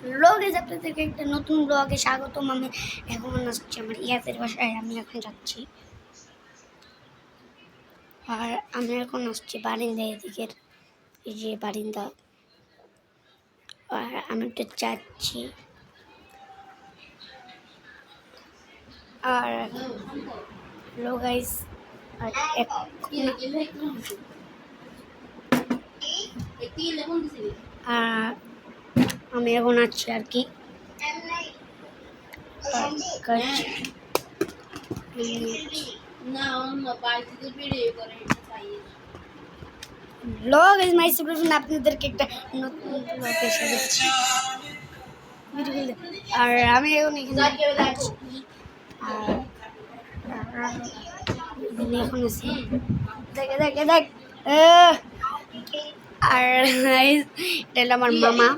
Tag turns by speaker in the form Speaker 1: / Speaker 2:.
Speaker 1: ব্লগে আপনাদেরকে একটা নতুন ব্লগে স্বাগতম। আমি এখন আসছি আমার ইয়াদের বাসায়, আমি এখন যাচ্ছি। আর আমি এখন আসছি বারিন্দা, এদিকের এই যে বারিন্দা। আর আমি একটু যাচ্ছি। আর হ্যালো গাইস, আর আমি এখন আছি আর কি। ব্লগ ইজ মাই সলিউশন, আপনাদেরকে একটা নতুন ব্লগ এসে দিচ্ছি। আর আমি এখন এখানে এখন আছি, দেখে দেখে দেখ। আর এটা হলো আমার মামা।